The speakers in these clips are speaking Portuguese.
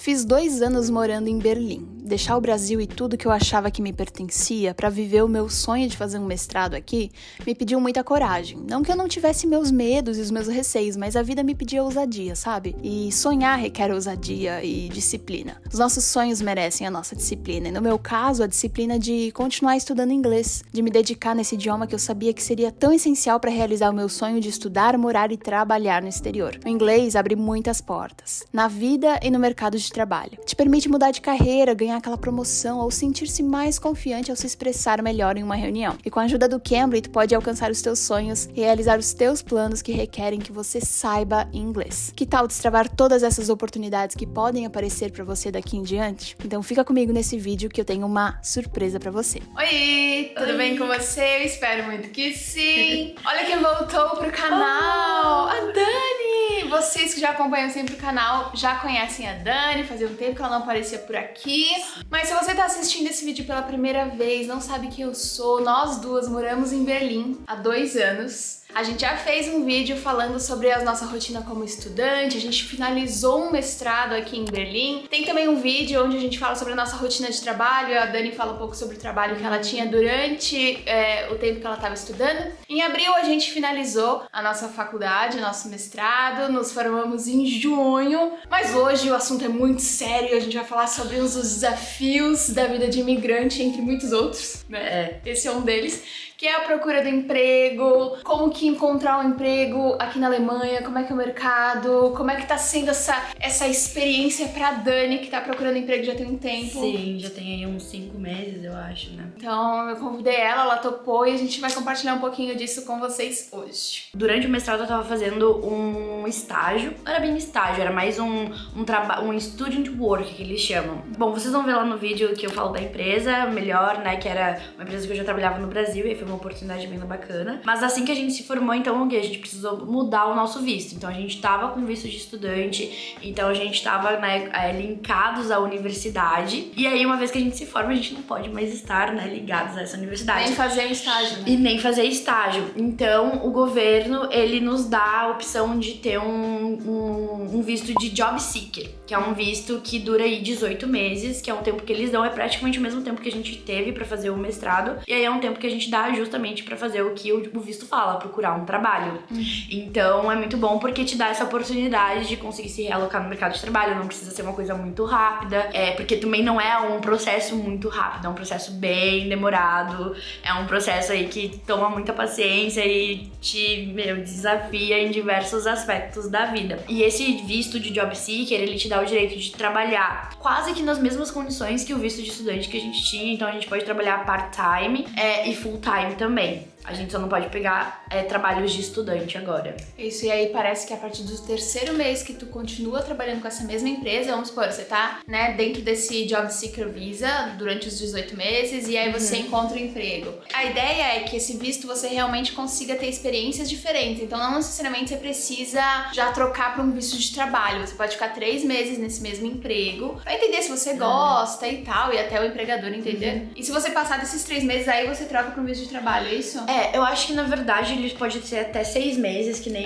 Fiz 2 anos morando em Berlim. Deixar o Brasil e tudo que eu achava que me pertencia para viver o meu sonho de fazer um mestrado aqui me pediu muita coragem. Não que eu não tivesse meus medos e os meus receios, mas a vida me pedia ousadia, sabe? E sonhar requer ousadia e disciplina. Os nossos sonhos merecem a nossa disciplina, e no meu caso, a disciplina de continuar estudando inglês, de me dedicar nesse idioma que eu sabia que seria tão essencial para realizar o meu sonho de estudar, morar e trabalhar no exterior. O inglês abre muitas portas, na vida e no mercado de trabalho. Te permite mudar de carreira, ganhar aquela promoção ou sentir-se mais confiante ao se expressar melhor em uma reunião. E com a ajuda do Cambly, tu pode alcançar os teus sonhos, realizar os teus planos que requerem que você saiba inglês. Que tal destravar todas essas oportunidades que podem aparecer para você daqui em diante? Então fica comigo nesse vídeo que eu tenho uma surpresa para você. Oi, tudo bem com você? Eu espero muito que sim. Olha quem voltou pro canal, a Dani! Vocês que já acompanham sempre o canal já conhecem a Dani, fazia um tempo que ela não aparecia por aqui. Mas se você tá assistindo esse vídeo pela primeira vez, não sabe quem eu sou, nós duas moramos em Berlim há 2 anos. A gente já fez um vídeo falando sobre a nossa rotina como estudante, a gente finalizou um mestrado aqui em Berlim. Tem também um vídeo onde a gente fala sobre a nossa rotina de trabalho, a Dani fala um pouco sobre o trabalho que ela tinha durante o tempo que ela estava estudando. Em abril a gente finalizou a nossa faculdade, nosso mestrado, nos formamos em junho, mas hoje o assunto é muito sério, a gente vai falar sobre os desafios da vida de imigrante, entre muitos outros, né? Esse é um deles, que é a procura do emprego, como que encontrar um emprego aqui na Alemanha, como é que é o mercado, como é que tá sendo essa experiência pra Dani, que tá procurando emprego já tem um tempo. Sim, já tem aí uns 5 meses, eu acho, né? Então eu convidei ela topou e a gente vai compartilhar um pouquinho disso com vocês hoje. Durante o mestrado eu tava fazendo um estágio, não era bem estágio, era mais um student work que eles chamam. Bom, vocês vão ver lá no vídeo que eu falo da empresa, melhor, né, que era uma empresa que eu já trabalhava no Brasil e foi uma oportunidade bem bacana. Mas assim que a gente se formou, então a gente precisou mudar o nosso visto. Então a gente tava com visto de estudante, então a gente tava, né, linkados à universidade. E aí uma vez que a gente se forma, a gente não pode mais estar, né, ligados a essa universidade. Nem fazer estágio, né? E nem fazer estágio. Então o governo, ele nos dá a opção de ter um visto de job seeker, que é um visto que dura aí 18 meses, que é um tempo que eles dão, é praticamente o mesmo tempo que a gente teve pra fazer o mestrado. E aí é um tempo que a gente dá justamente pra fazer o que o visto fala, procurar um trabalho. Então é muito bom porque te dá essa oportunidade de conseguir se realocar no mercado de trabalho, não precisa ser uma coisa muito rápida, porque também não é um processo muito rápido, é um processo bem demorado, é um processo aí que toma muita paciência e te, desafia em diversos aspectos da vida. E esse visto de job seeker, ele te dá o direito de trabalhar quase que nas mesmas condições que o visto de estudante que a gente tinha, então a gente pode trabalhar part-time e full-time também. A gente só não pode pegar trabalhos de estudante agora. Isso, e aí parece que a partir do 3º mês que tu continua trabalhando com essa mesma empresa, vamos supor, você tá, né, dentro desse Job Seeker Visa durante os 18 meses e aí você encontra um emprego. A ideia é que esse visto você realmente consiga ter experiências diferentes, então não necessariamente você precisa já trocar para um visto de trabalho, você pode ficar 3 meses nesse mesmo emprego pra entender se você gosta e tal, e até o empregador entender. E se você passar desses 3 meses, aí você troca para um visto de trabalho, é isso? Eu acho que na verdade ele pode ser até 6 meses, que nem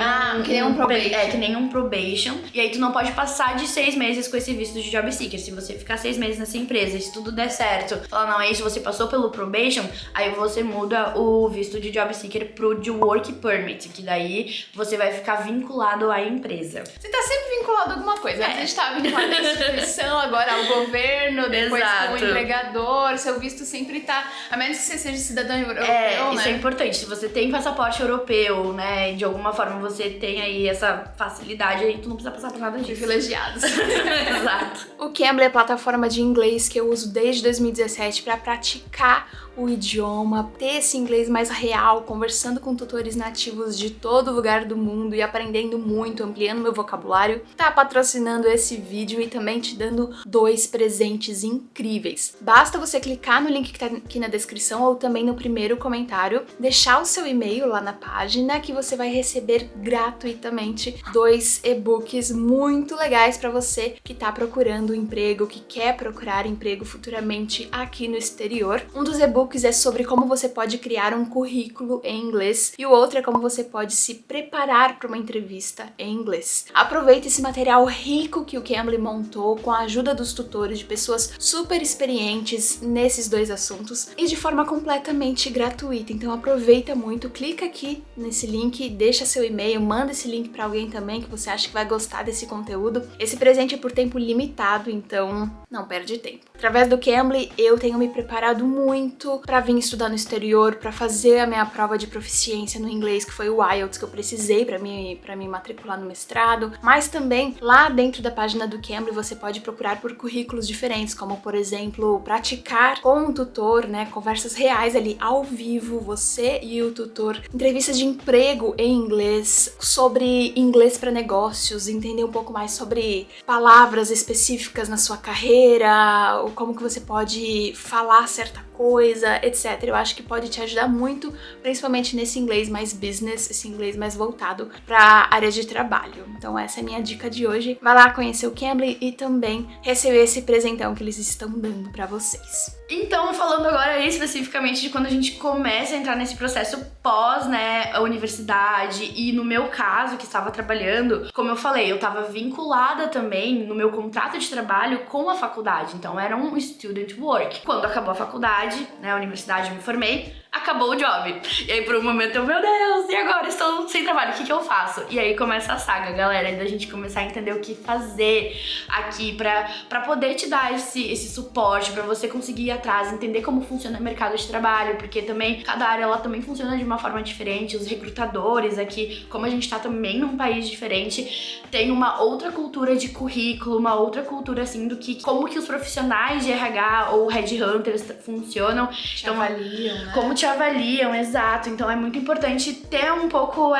um probation. Que nem um probation. E aí tu não pode passar de 6 meses com esse visto de job seeker. Se você ficar 6 meses nessa empresa, se tudo der certo, falar, não, é isso, você passou pelo probation, aí você muda o visto de job seeker pro de work permit, que daí você vai ficar vinculado à empresa. Você tá sempre vinculado a alguma coisa. Antes a gente tava vinculado à instituição, agora ao governo, depois com o empregador, seu visto sempre tá, a menos que você seja cidadão europeu, né? Isso é importante. Se você tem passaporte europeu, né, de alguma forma você tem aí essa facilidade, aí tu não precisa passar por nada disso. Privilegiados. Exato. O Cambly é a plataforma de inglês que eu uso desde 2017 para praticar o idioma, ter esse inglês mais real, conversando com tutores nativos de todo lugar do mundo e aprendendo muito, ampliando meu vocabulário. Tá patrocinando esse vídeo e também te dando 2 presentes incríveis. Basta você clicar no link que tá aqui na descrição ou também no primeiro comentário, deixar o seu e-mail lá na página que você vai receber gratuitamente 2 e-books muito legais para você que tá procurando emprego, que quer procurar emprego futuramente aqui no exterior. Um dos e-books é sobre como você pode criar um currículo em inglês e o outro é como você pode se preparar para uma entrevista em inglês. Aproveite esse material rico que o Cambly montou com a ajuda dos tutores, de pessoas super experientes nesses dois assuntos e de forma completamente gratuita. Então aproveita muito, clica aqui nesse link, deixa seu e-mail, manda esse link para alguém também que você acha que vai gostar desse conteúdo. Esse presente é por tempo limitado, então não perde tempo. Através do Cambly eu tenho me preparado muito para vir estudar no exterior, para fazer a minha prova de proficiência no inglês, que foi o IELTS, que eu precisei para me matricular no mestrado, mas também lá dentro da página do Cambly você pode procurar por currículos diferentes, como por exemplo, praticar com um tutor, né, conversas reais ali ao vivo, você e o tutor, entrevistas de emprego em inglês, sobre inglês para negócios, entender um pouco mais sobre palavras específicas na sua carreira, ou como que você pode falar certa coisa, etc. Eu acho que pode te ajudar muito, principalmente nesse inglês mais business, esse inglês mais voltado para a área de trabalho. Então essa é a minha dica de hoje. Vai lá conhecer o Cambly e também receber esse presentão que eles estão dando para vocês. Então, falando agora especificamente de quando a gente começa a entrar nesse processo pós, né, a universidade, e no meu caso, que estava trabalhando, como eu falei, eu estava vinculada também no meu contrato de trabalho com a faculdade, então era um student work. Quando acabou a faculdade, né, a universidade, eu me formei, acabou o job. E aí por um momento eu, meu Deus, e agora? Estou sem trabalho, o que eu faço? E aí começa a saga, galera, da gente começar a entender o que fazer aqui pra poder te dar esse suporte, pra você conseguir ir atrás, entender como funciona o mercado de trabalho, porque também cada área ela também funciona de uma forma diferente, os recrutadores aqui, como a gente tá também num país diferente, tem uma outra cultura de currículo, uma outra cultura assim do que como que os profissionais de RH ou headhunters funcionam. Te avaliam, né? Como te avaliam, exato. Então é muito importante ter um pouco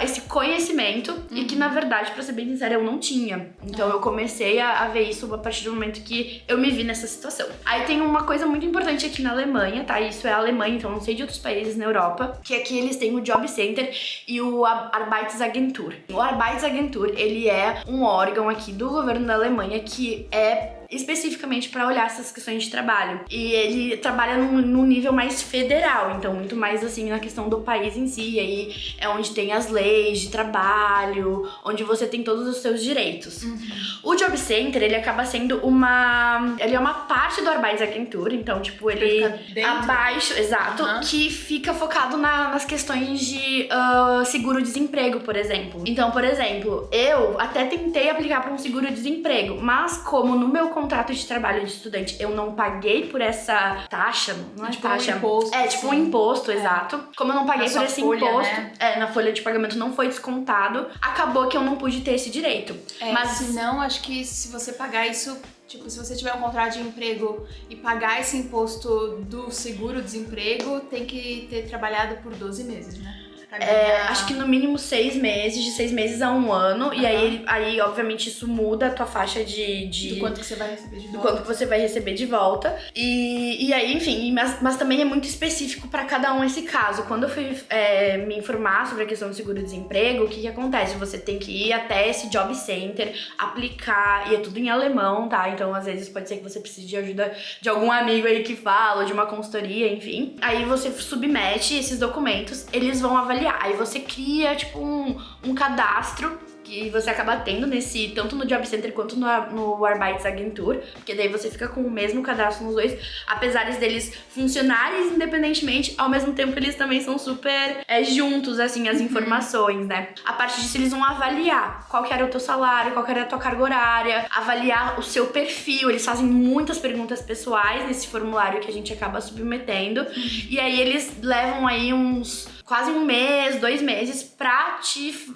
esse conhecimento e que, na verdade, pra ser bem sincera, eu não tinha. Então eu comecei a ver isso a partir do momento que eu me vi nessa situação. Aí tem uma coisa muito importante aqui na Alemanha, tá? Isso é a Alemanha, então não sei de outros países na Europa, que aqui eles têm o Job Center e o Arbeitsagentur. O Arbeitsagentur, ele é um órgão aqui do governo da Alemanha que é especificamente para olhar essas questões de trabalho. E ele trabalha num nível mais federal, então muito mais assim na questão do país em si, e aí é onde tem as leis de trabalho, onde você tem todos os seus direitos. O Job Center, ele acaba sendo ele é uma parte do Arbeitsagentur, então tipo, ele abaixo, exato, que fica focado nas questões de seguro-desemprego, por exemplo. Então, por exemplo, eu até tentei aplicar para um seguro-desemprego, mas como no meu contrato de trabalho de estudante eu não paguei por essa taxa, não é tipo taxa, um imposto, é tipo um imposto, exato. Como eu não paguei por esse folha, imposto, né? Na folha de pagamento não foi descontado, acabou que eu não pude ter esse direito. Mas se não, acho que se você pagar isso, tipo, se você tiver um contrato de emprego e pagar esse imposto do seguro-desemprego, tem que ter trabalhado por 12 meses, né? Acho que no mínimo 6 meses, de 6 meses a 1 ano, e aí obviamente isso muda a tua faixa de do quanto que você vai receber de volta. Do quanto que você vai receber de volta. E aí, enfim, mas também é muito específico pra cada um esse caso. Quando eu fui me informar sobre a questão do seguro-desemprego, o que acontece? Você tem que ir até esse job center, aplicar, e é tudo em alemão, tá? Então, às vezes, pode ser que você precise de ajuda de algum amigo aí que fala, ou de uma consultoria, enfim. Aí você submete esses documentos, eles vão avaliar. Aí você cria, tipo, um cadastro que você acaba tendo tanto no Job Center quanto no Arbeitsagentur, porque daí você fica com o mesmo cadastro nos dois, apesar deles funcionarem independentemente, ao mesmo tempo eles também são super juntos, assim, as informações, né? A partir disso eles vão avaliar qual que era o teu salário, qual que era a tua carga horária, avaliar o seu perfil, eles fazem muitas perguntas pessoais nesse formulário que a gente acaba submetendo, e aí eles levam aí quase 1 mês, 2 meses pra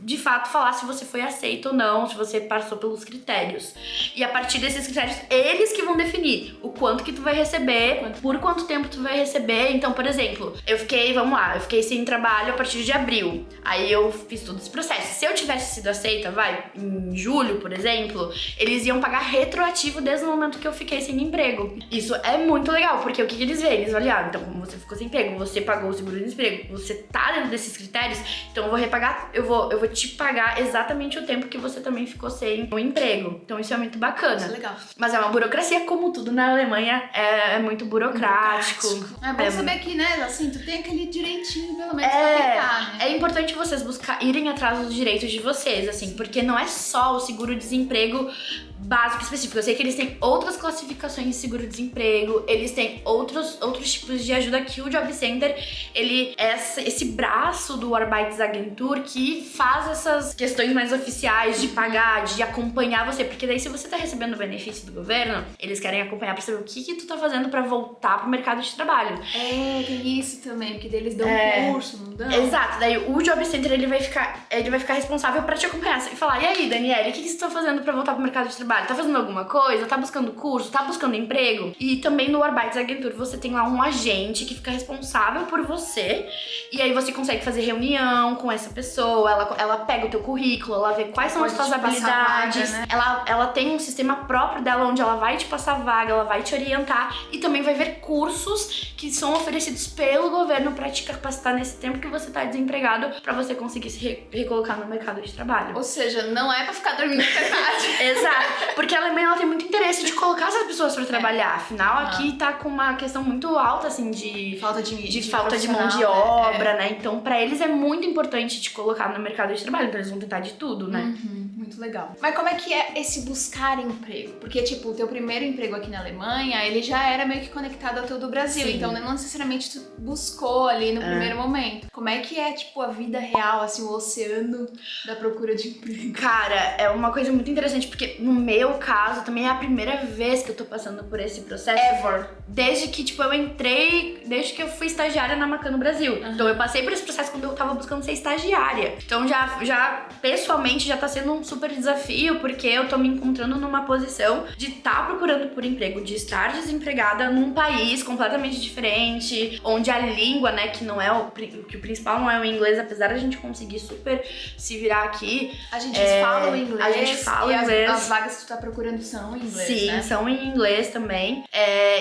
de fato falar se você foi aceito ou não, se você passou pelos critérios. E a partir desses critérios, eles que vão definir o quanto que tu vai receber, por quanto tempo tu vai receber. Então, por exemplo, eu fiquei sem trabalho a partir de abril. Aí eu fiz todo esse processo. Se eu tivesse sido aceita, em julho, por exemplo, eles iam pagar retroativo desde o momento que eu fiquei sem emprego. Isso é muito legal, porque o que eles veem? Eles olham, então como você ficou sem emprego, você pagou o seguro-desemprego, você tá tá dentro desses critérios, então eu vou te pagar exatamente o tempo que você também ficou sem o emprego. Então isso é muito bacana. Isso é legal. Mas é uma burocracia, como tudo na Alemanha, é muito burocrático. É bom saber que, né, assim, tu tem aquele direitinho, pelo menos, pra tentar, né? É importante vocês irem atrás dos direitos de vocês, assim, porque não é só o seguro-desemprego básico específico. Eu sei que eles têm outras classificações de seguro-desemprego, eles têm outros tipos de ajuda que o Job Center, ele é esse braço do Arbeitsagentur que faz essas questões mais oficiais de pagar, de acompanhar você, porque daí se você tá recebendo o benefício do governo, eles querem acompanhar pra saber o que tu tá fazendo pra voltar pro mercado de trabalho. Tem isso também, porque daí eles dão curso, não dão? Exato, daí o Job Center ele vai ficar responsável pra te acompanhar e falar: e aí, Daniele, o que você tá fazendo pra voltar pro mercado de trabalho? Tá fazendo alguma coisa? Tá buscando curso? Tá buscando emprego? E também no Arbeitsagentur você tem lá um agente que fica responsável por você, e aí você consegue fazer reunião com essa pessoa, ela pega o teu currículo, ela vê quais são as tuas habilidades, vaga, né? ela tem um sistema próprio dela onde ela vai te passar vaga, ela vai te orientar e também vai ver cursos que são oferecidos pelo governo pra te capacitar nesse tempo que você tá desempregado, pra você conseguir se recolocar no mercado de trabalho. Ou seja, não é pra ficar dormindo até tarde. Exato, porque a Alemanha ela tem muito interesse de colocar essas pessoas pra trabalhar. Afinal, aqui tá com uma questão muito alta, assim, de falta de mão de obra, né? Então, pra eles é muito importante te colocar no mercado de trabalho, então eles vão tentar de tudo, né? Muito legal. Mas como é que é esse buscar emprego? Porque, tipo, o teu primeiro emprego aqui na Alemanha, ele já era meio que conectado ao teu do Brasil. Sim. Então, não necessariamente tu buscou ali no primeiro momento. Como é que é, tipo, a vida real, assim, o oceano da procura de emprego? Cara, é uma coisa muito interessante, porque no meu caso, também é a primeira vez que eu tô passando por esse processo. Desde que, tipo, desde que eu fui estagiária na Macan no Brasil. Então, eu passei por esse processo quando eu tava buscando ser estagiária. Então, já pessoalmente, já tá sendo um super desafio, porque eu tô me encontrando numa posição de estar procurando por emprego, de estar desempregada num país completamente diferente, onde a língua, né, que não é que o principal não é o inglês, apesar da gente conseguir super se virar aqui. A gente fala o inglês. A gente fala e inglês. As vagas que tu tá procurando são em inglês, Sim, né? são em inglês também.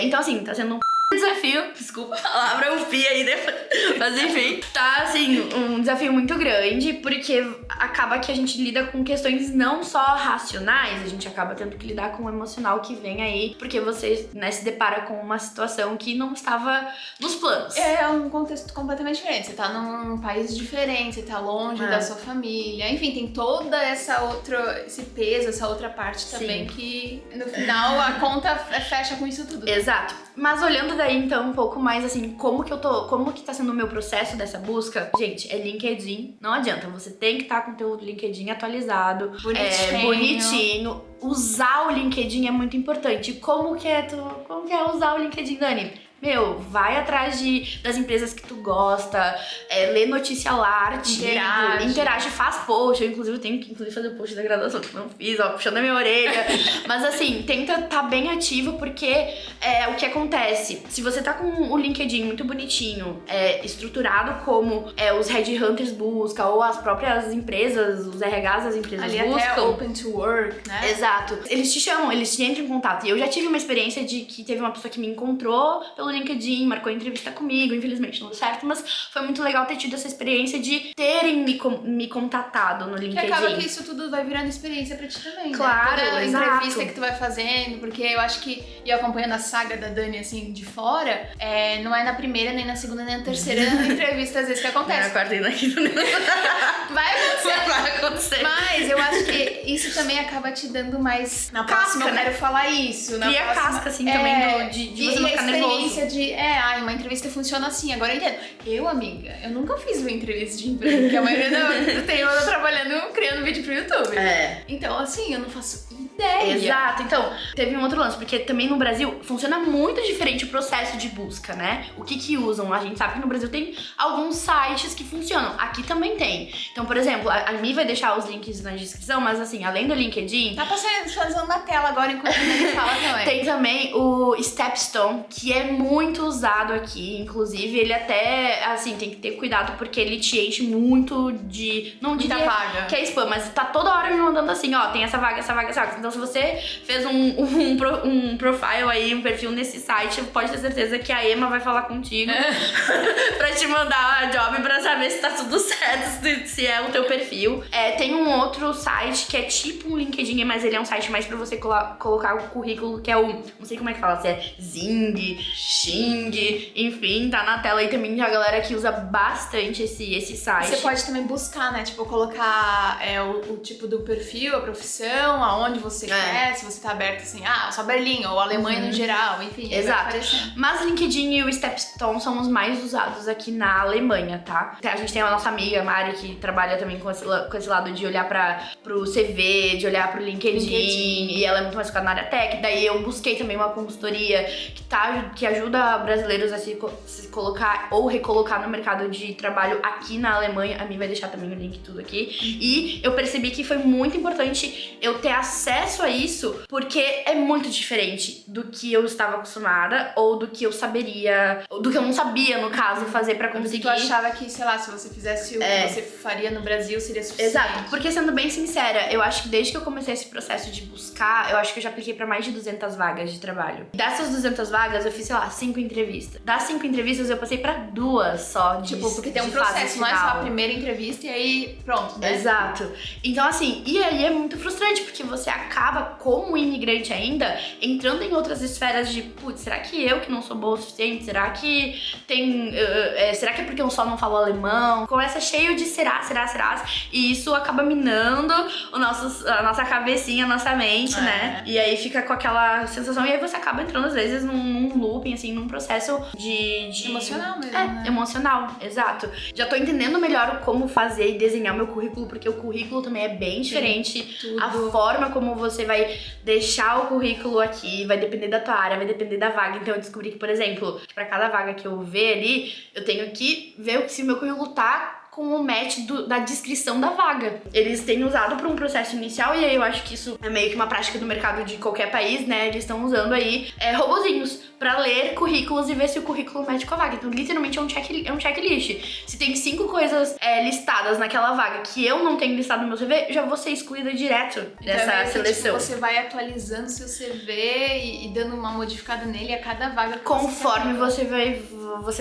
Então, assim, tá sendo um desafio, desculpa a palavra, eu vi aí depois, mas enfim, tá assim, um desafio muito grande, porque acaba que a gente lida com questões não só racionais, a gente acaba tendo que lidar com o emocional que vem aí, porque você, né, se depara com uma situação que não estava nos planos. É um contexto completamente diferente, você tá num país diferente, você tá longe da sua família, enfim, tem toda esse peso, essa outra parte também. Sim. Que no final a conta fecha com isso tudo. Exato. Mas olhando daí, então, um pouco mais assim, como que tá sendo o meu processo dessa busca? Gente, é LinkedIn. Não adianta, você tem que estar com o teu LinkedIn atualizado. Bonitinho. Usar o LinkedIn é muito importante. Como que é usar o LinkedIn, Dani? Meu, vai atrás das empresas que tu gosta, lê notícia lá, artigo, interage, faz post. Eu, inclusive, tenho que fazer o post da graduação, que eu não fiz, puxando a minha orelha. Mas, assim, tenta estar bem ativo, porque o que acontece? Se você tá com o LinkedIn muito bonitinho, estruturado como os headhunters buscam, ou as próprias empresas, os RHs das empresas ali buscam. Até open to work, né? Exato. Eles te chamam, eles te entram em contato. E eu já tive uma experiência de que teve uma pessoa que me encontrou pelo LinkedIn, marcou entrevista comigo, infelizmente não deu certo, mas foi muito legal ter tido essa experiência de terem me contatado no LinkedIn. Que acaba que isso tudo vai virando experiência pra ti também, claro, né? Toda exato. Entrevista que tu vai fazendo, porque eu acho que, e acompanhando a saga da Dani, assim, de fora, não é na primeira, nem na segunda, nem na terceira entrevista, às vezes, que acontece. Na quarta e na quinta. Vai acontecer. Mas eu acho que isso também acaba te dando mais... Na próxima, casca, eu quero falar isso. Cria casca, assim, também, de você não ficar nervoso. Uma entrevista funciona assim, agora eu entendo. Eu, amiga, eu nunca fiz uma entrevista de emprego, porque a maioria do tempo eu tô trabalhando, criando vídeo pro YouTube. Então, assim, eu não faço ideia. Exato. Então, teve um outro lance, porque também no Brasil funciona muito diferente o processo de busca, né? O que usam? A gente sabe que no Brasil tem alguns sites que funcionam. Aqui também tem. Então, por exemplo, a Mi vai deixar os links na descrição, mas assim, além do LinkedIn... Tá passando na tela agora enquanto a gente fala também. Tem também o Stepstone, que é muito usado aqui, inclusive ele até, assim, tem que ter cuidado porque ele te enche muito de... Não diria vaga. Que é spam, mas tá toda hora me mandando assim, ó, tem essa vaga. Então, se você fez um profile aí, um perfil nesse site, pode ter certeza que a Emma vai falar contigo pra te mandar a job pra saber se tá tudo certo, se é o teu perfil. Tem um outro site que é tipo um LinkedIn, mas ele é um site mais pra você colocar o currículo, que é o... Não sei como é que fala, se é Zing, Xing, enfim, tá na tela aí também a galera que usa bastante esse site. Você pode também buscar, né? Tipo, colocar o tipo do perfil, a profissão, aonde você quer, se você tá aberto assim, só Berlim, ou Alemanha no geral, enfim. Exato. Mas o LinkedIn e o Stepstone são os mais usados aqui na Alemanha, tá? A gente tem a nossa amiga Mari, que trabalha também com esse lado de olhar pro CV, de olhar pro LinkedIn, e ela é muito mais focada na área tech. Daí eu busquei também uma consultoria que ajuda brasileiros a se colocar ou recolocar no mercado de trabalho aqui na Alemanha. A Mi vai deixar também o link tudo aqui. E eu percebi que foi muito importante eu ter acesso a isso, porque é muito diferente do que eu estava acostumada ou do que eu saberia, ou do que eu não sabia, no caso, fazer pra conseguir. Tu achava que, sei lá, se você fizesse o que você faria no Brasil, seria suficiente. Exato, porque sendo bem sincera, eu acho que desde que eu comecei esse processo de buscar, eu acho que eu já apliquei pra mais de 200 vagas de trabalho. Dessas 200 vagas, eu fiz, sei lá, 5 entrevistas. Das 5 entrevistas, eu passei pra 2 só. Porque tem um processo, não é só a primeira entrevista e aí pronto, né? Exato. Então, assim, e aí é muito frustrante, porque você acaba, como imigrante ainda, entrando em outras esferas de, putz, será que eu que não sou boa o suficiente? Será que será que é porque eu só não falo alemão? Começa cheio de será, e isso acaba minando a nossa cabecinha, a nossa mente, né? E aí fica com aquela sensação, e aí você acaba entrando às vezes num looping, assim, num processo de... emocional mesmo, né? Emocional, exato. Já tô entendendo melhor como fazer e desenhar meu currículo, porque o currículo também é bem diferente. A forma como você vai deixar o currículo aqui vai depender da tua área, vai depender da vaga. Então eu descobri que, por exemplo, pra cada vaga que eu ver ali, eu tenho que ver se o meu currículo tá com o match da descrição da vaga. Eles têm usado para um processo inicial, e aí eu acho que isso é meio que uma prática do mercado de qualquer país, né? Eles estão usando aí robozinhos para ler currículos e ver se o currículo match com a vaga. Então, literalmente, é um checklist. Se tem 5 coisas listadas naquela vaga que eu não tenho listado no meu CV, já vou ser excluída direto dessa seleção. Tipo, você vai atualizando seu CV e dando uma modificada nele a cada vaga. Conforme você vai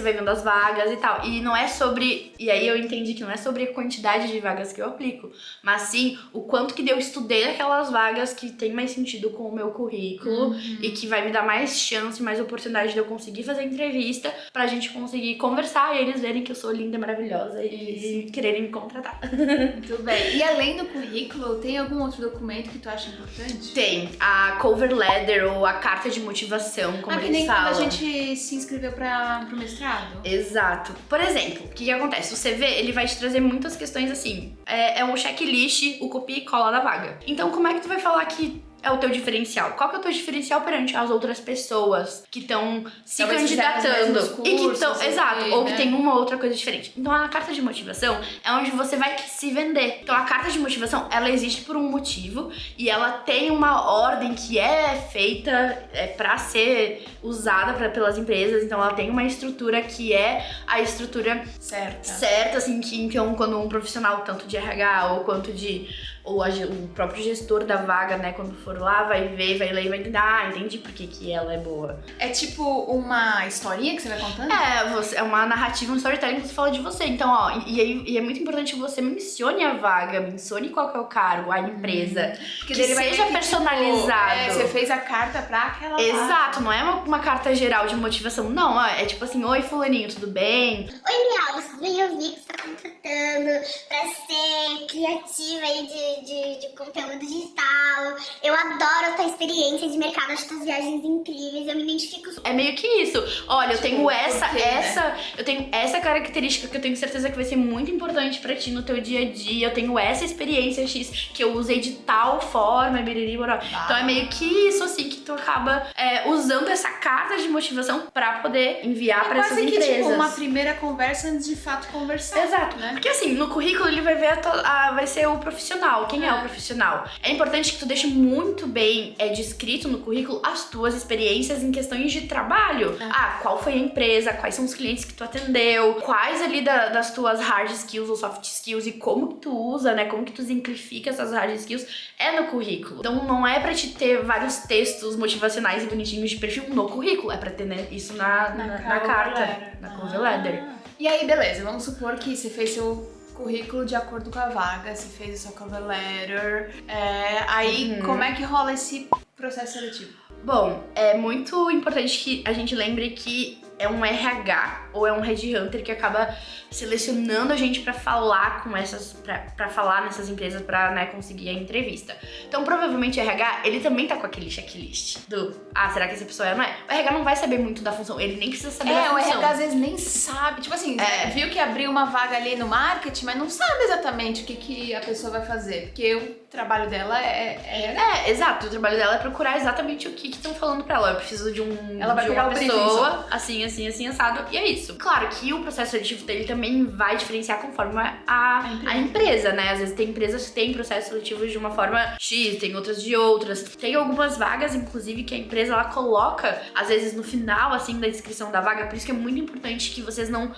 vendo as vagas e tal. E não é sobre... E aí eu entendi que não é sobre a quantidade de vagas que eu aplico, mas sim o quanto que eu estudei aquelas vagas que tem mais sentido com o meu currículo e que vai me dar mais chance, mais oportunidade de eu conseguir fazer entrevista pra gente conseguir conversar e eles verem que eu sou linda, maravilhosa e quererem me contratar. Muito bem. E além do currículo, tem algum outro documento que tu acha importante? Tem. A cover letter ou a carta de motivação, como eles falam. Quando a gente se inscreveu pro mestrado. Exato. Por exemplo, o que acontece? O CV, ele vai te trazer muitas questões assim. É um checklist, o copia e cola da vaga. Então, como é que tu vai falar que é o teu diferencial? Qual que é o teu diferencial perante as outras pessoas que estão se candidatando e que estão, exato, ou que tem uma outra coisa diferente. Então a carta de motivação é onde você vai se vender. Então a carta de motivação, ela existe por um motivo e ela tem uma ordem que é feita para ser usada pelas empresas. Então ela tem uma estrutura que é a estrutura certa, assim, que então quando um profissional tanto de RH ou quanto o próprio gestor da vaga, né, quando for lá, vai ver, vai ler e vai entender, entendi por que ela é boa. É tipo uma historinha que você vai contando? É uma narrativa, um storytelling que você fala de você. Então, ó, e é muito importante que você mencione a vaga, mencione qual que é o cargo, a empresa, que seja personalizado. Tipo, você fez a carta pra aquela vaga. Exato, não é uma carta geral de motivação, não, é tipo assim, oi fulaninho, tudo bem? Oi, Miau, você bem, eu vi que você tá contratando pra ser criativa aí de conteúdo digital. Eu adoro a tua experiência de mercado, as tuas viagens incríveis, eu me identifico. É meio que isso. Olha, eu tenho eu tenho essa característica que eu tenho certeza que vai ser muito importante pra ti no teu dia a dia. Eu tenho essa experiência X que eu usei de tal forma, Então é meio que isso, assim, que tu acaba usando essa carta de motivação pra poder enviar pra essas empresas. Tipo, uma primeira conversa antes de fato conversar. Exato, né? Porque assim, no currículo ele vai ver vai ser o profissional. profissional. Quem é o profissional? É importante que tu deixe muito bem descrito no currículo as tuas experiências em questões de trabalho. Qual foi a empresa, quais são os clientes que tu atendeu, quais ali das tuas hard skills ou soft skills e como que tu usa, né? Como que tu exemplifica essas hard skills no currículo. Então não é pra te ter vários textos motivacionais e bonitinhos de perfil no currículo, é pra ter, né, isso na carta, na cover letter. E aí, beleza, vamos supor que você fez seu currículo de acordo com a vaga, você fez a sua cover letter, aí como é que rola esse processo seletivo? Bom, é muito importante que a gente lembre que é um RH ou é um headhunter que acaba selecionando a gente pra falar com pra falar nessas empresas pra, né, conseguir a entrevista. Então, provavelmente o RH, ele também tá com aquele checklist será que essa pessoa não é? O RH não vai saber muito da função, ele nem precisa saber da função. O RH às vezes nem sabe, tipo assim, viu que abriu uma vaga ali no marketing, mas não sabe exatamente o que a pessoa vai fazer, porque o trabalho dela exato, o trabalho dela é procurar exatamente o que estão falando pra ela. Eu preciso de ela vai pegar uma pessoa assim, assado, e é isso. Claro que o processo seletivo dele também vai diferenciar conforme a empresa, né? Às vezes tem empresas que têm processos seletivos de uma forma X, tem outras de outras. Tem algumas vagas, inclusive, que a empresa ela coloca, às vezes, no final, assim, da descrição da vaga. Por isso que é muito importante que vocês não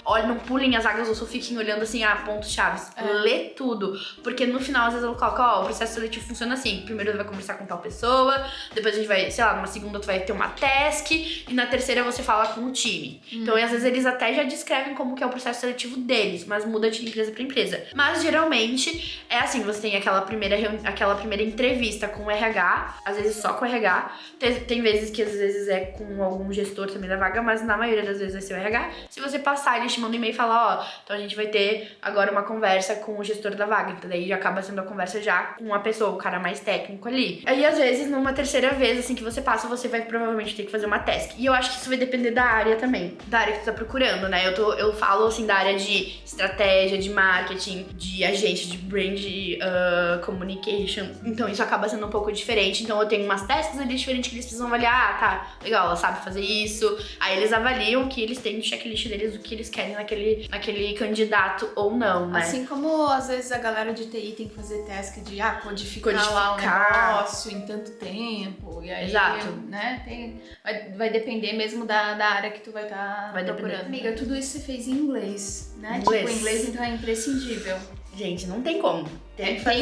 pulem as vagas ou só fiquem olhando assim, pontos chaves. Lê tudo. Porque no final, às vezes, ela coloca, o processo seletivo funciona assim. Primeiro você vai conversar com tal pessoa, depois a gente vai, sei lá, numa segunda tu vai ter uma task, e na terceira você fala com o time. Então, às vezes, eles até já descrevem como que é o processo seletivo deles, mas muda de empresa pra empresa. Mas, geralmente, é assim, você tem aquela primeira entrevista com o RH, às vezes só com o RH. Tem vezes que, às vezes, é com algum gestor também da vaga, mas na maioria das vezes vai ser o RH. Se você passar, eles te mandam um e-mail e falam, então a gente vai ter agora uma conversa com o gestor da vaga. Então, daí já acaba sendo a conversa já com uma pessoa, o cara mais técnico ali. Aí, às vezes, numa terceira vez, assim, que você passa, você vai provavelmente ter que fazer uma task. E eu acho que isso vai depender da área também, da área que tu tá procurando, né? Eu falo, assim, da área de estratégia, de marketing, de agência, de brand communication. Então, isso acaba sendo um pouco diferente. Então, eu tenho umas tasks ali diferentes que eles precisam avaliar. Tá, legal, ela sabe fazer isso. Aí, eles avaliam o que eles têm no checklist deles, o que eles querem naquele candidato ou não, né? Assim como, às vezes, a galera de TI tem que fazer task de codificar lá um negócio em tanto tempo. E aí, exato, né, vai depender mesmo da área que tu vai estar procurando. Amiga, tudo isso você fez em inglês, né? Tipo, o inglês então é imprescindível. Gente, não tem como. Tem que ter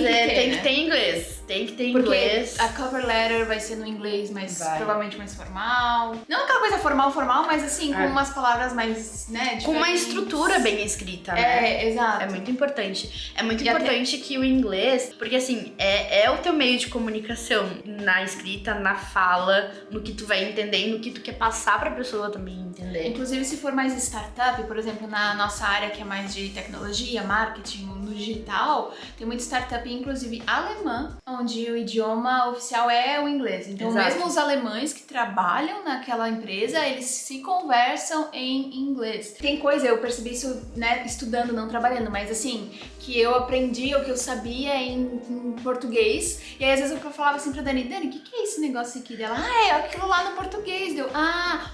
inglês. Tem que ter inglês. Porque a cover letter vai ser no inglês, mas provavelmente mais formal. Não aquela coisa formal, mas assim, com umas palavras mais, né, diferentes. Com uma estrutura bem escrita, né? Exato. É muito importante. É muito importante que o inglês, porque assim, é o teu meio de comunicação na escrita, na fala, no que tu vai entender e no que tu quer passar pra pessoa também entender. Inclusive, se for mais startup, por exemplo, na nossa área que é mais de tecnologia, marketing, no digital, tem muita startup, inclusive alemã, onde o idioma oficial é o inglês. Então, mesmo os alemães que trabalham naquela empresa, eles se conversam em inglês. Tem coisa, eu percebi isso, né, estudando, não trabalhando, mas assim, que eu aprendi ou que eu sabia em português, e aí às vezes eu falava assim pra Dani, o que é esse negócio aqui dela? É aquilo lá no português.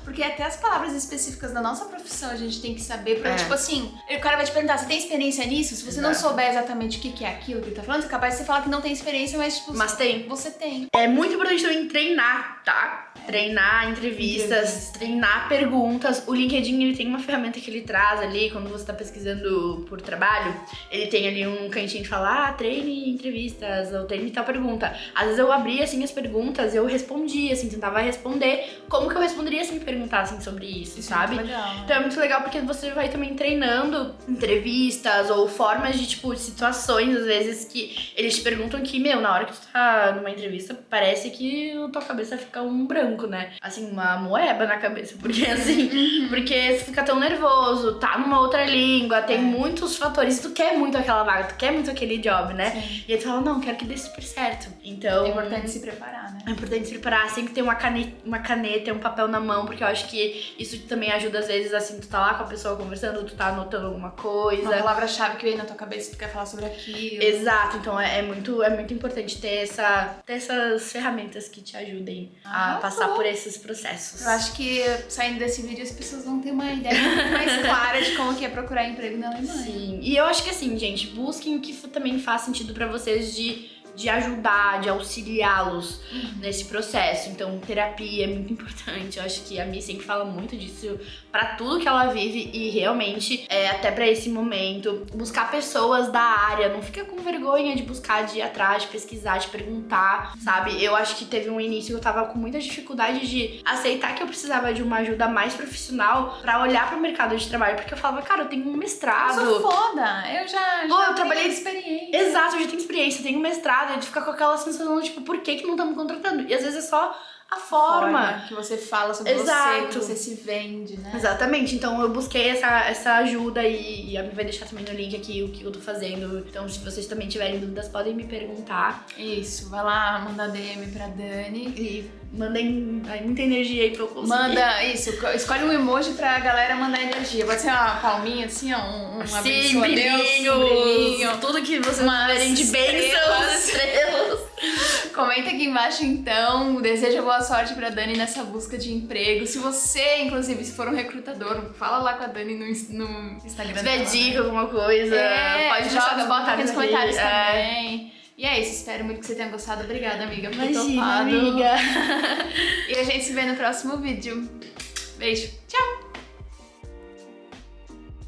Porque até as palavras específicas da nossa profissão a gente tem que saber, pra, tipo assim, o cara vai te perguntar, você tem experiência nisso? Se você não souber exatamente o que é aquilo que ele tá falando, você é capaz de você falar que não tem experiência, mas tipo, você tem. É muito importante também treinar, tá? Treinar entrevistas, treinar perguntas. O LinkedIn, ele tem uma ferramenta que ele traz ali, quando você tá pesquisando por trabalho, ele tem ali um cantinho de falar, treine entrevistas, ou treine tal pergunta. Às vezes eu abria, assim, as perguntas, eu respondia, assim, tentava responder como que eu responderia se me perguntassem sobre isso, sabe? É muito legal, né? Então é muito legal porque você vai também treinando entrevistas ou formas de, tipo, situações, às vezes, que eles te perguntam que, na hora que tu tá numa entrevista, parece que a tua cabeça fica um branco, né? Assim, uma moeba na cabeça, porque assim, porque você fica tão nervoso, tá numa outra língua, tem muitos fatores, tu quer muito aquela vaga, tu quer muito aquele job, né? Sim. E aí tu fala, não, quero que dê super certo. Então... É importante se preparar, né? É importante se preparar, sempre ter uma caneta e um papel na mão, porque eu acho que isso também ajuda, às vezes, assim, tu tá lá com a pessoa conversando, tu tá anotando alguma coisa. Uma palavra-chave que vem na tua cabeça e tu quer falar sobre aquilo. Exato, então é muito importante ter essas ferramentas que te ajudem a passar por esses processos. Eu acho que saindo desse vídeo as pessoas vão ter uma ideia muito mais clara de como que é procurar emprego na Alemanha. Sim, e eu acho que assim, gente, busquem o que também faz sentido pra vocês de de ajudar, de auxiliá-los nesse processo. Então, terapia é muito importante. Eu acho que a Mi sempre fala muito disso pra tudo que ela vive e realmente, até pra esse momento, buscar pessoas da área. Não fica com vergonha de buscar, de ir atrás, de pesquisar, de perguntar, sabe? Eu acho que teve um início que eu tava com muita dificuldade de aceitar que eu precisava de uma ajuda mais profissional pra olhar pro mercado de trabalho, porque eu falava, cara, eu tenho um mestrado. Eu sou foda, eu já trabalhei tenho experiência. Exato, eu já tenho experiência, tenho mestrado, e de ficar com aquela sensação, tipo, por que não estão me contratando? E às vezes é só a forma que você fala sobre você, que você se vende, né? Exatamente, então eu busquei essa ajuda e a Mi vai deixar também no link aqui o que eu tô fazendo. Então, se vocês também tiverem dúvidas, podem me perguntar. Isso, vai lá, manda DM pra Dani. E mandem muita energia aí pra eu conseguir. Manda, isso, escolhe um emoji pra galera mandar energia. Pode ser uma palminha assim, ó, um abençoa brilhinho, tudo que vocês verem de bênçãos, estrelas. Comenta aqui embaixo então, deseja boa sorte pra Dani nessa busca de emprego. Se você, inclusive, se for um recrutador, fala lá com a Dani no Instagram. Se tiver dica, alguma coisa, pode joga, bota aqui nos comentários aqui. também. E é isso, espero muito que você tenha gostado. Obrigada, amiga, por ter Imagina, topado. amiga. E a gente se vê no próximo vídeo. Beijo, tchau!